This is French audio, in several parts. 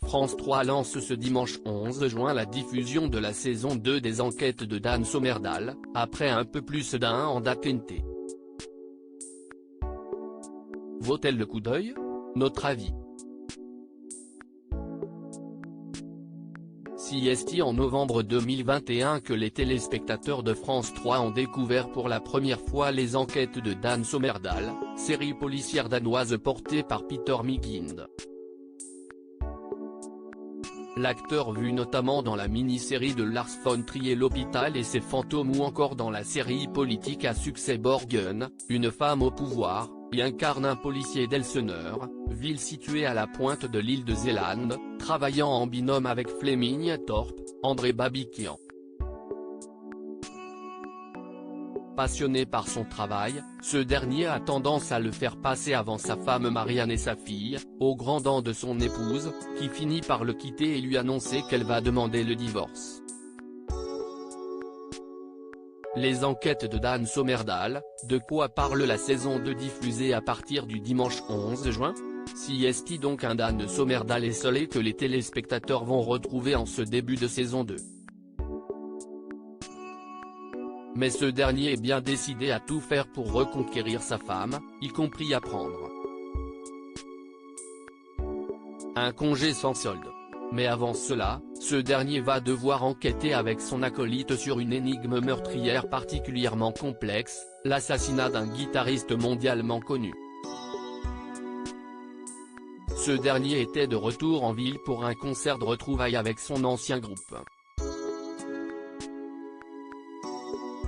France 3 lance ce dimanche 11 juin la diffusion de la saison 2 des enquêtes de Dan Sommerdahl, après un peu plus d'un an d'attente. Vaut-elle le coup d'œil? Notre avis. C'est en novembre 2021 que les téléspectateurs de France 3 ont découvert pour la première fois les enquêtes de Dan Sommerdahl, série policière danoise portée par Peter Mikind. L'acteur vu notamment dans la mini-série de Lars von Trier L'Hôpital et ses fantômes ou encore dans la série politique à succès Borgen, Une femme au pouvoir, y incarne un policier d'Elseneur, ville située à la pointe de l'île de Zélande, travaillant en binôme avec Flemming Thorpe, André Babiquian. Passionné par son travail, ce dernier a tendance à le faire passer avant sa femme Marianne et sa fille, au grand dam de son épouse, qui finit par le quitter et lui annoncer qu'elle va demander le divorce. Les enquêtes de Dan Sommerdahl, de quoi parle la saison 2 diffusée à partir du dimanche 11 juin? C'est donc un Dan Sommerdahl esseulé que les téléspectateurs vont retrouver en ce début de saison 2. Mais ce dernier est bien décidé à tout faire pour reconquérir sa femme, y compris à prendre un congé sans solde. Mais avant cela, ce dernier va devoir enquêter avec son acolyte sur une énigme meurtrière particulièrement complexe, l'assassinat d'un guitariste mondialement connu. Ce dernier était de retour en ville pour un concert de retrouvailles avec son ancien groupe.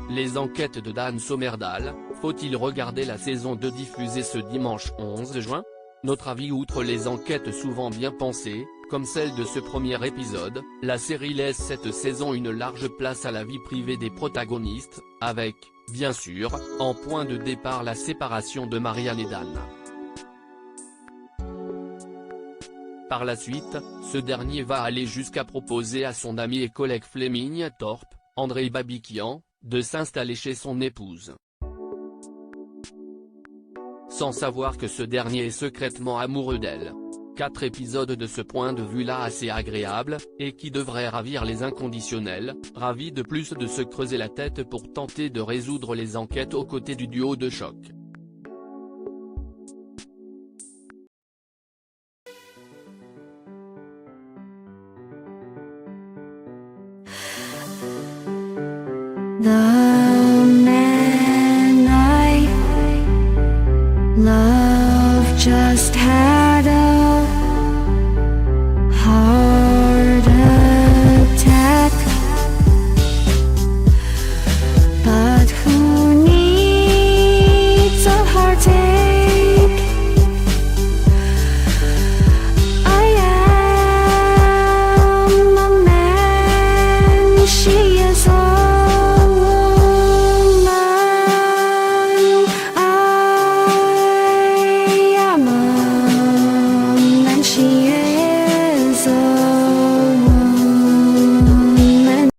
Les enquêtes de Dan Sommerdahl, faut-il regarder la saison 2 diffusée ce dimanche 11 juin? Notre avis. Outre les enquêtes souvent bien pensées, comme celle de ce premier épisode, la série laisse cette saison une large place à la vie privée des protagonistes, avec, bien sûr, en point de départ la séparation de Marianne et Dan. Par la suite, ce dernier va aller jusqu'à proposer à son ami et collègue Flemming Thorpe, André Babiquian, de s'installer chez son épouse. Sans savoir que ce dernier est secrètement amoureux d'elle. 4 épisodes de ce point de vue-là assez agréables, et qui devraient ravir les inconditionnels, ravis de plus de se creuser la tête pour tenter de résoudre les enquêtes aux côtés du duo de choc.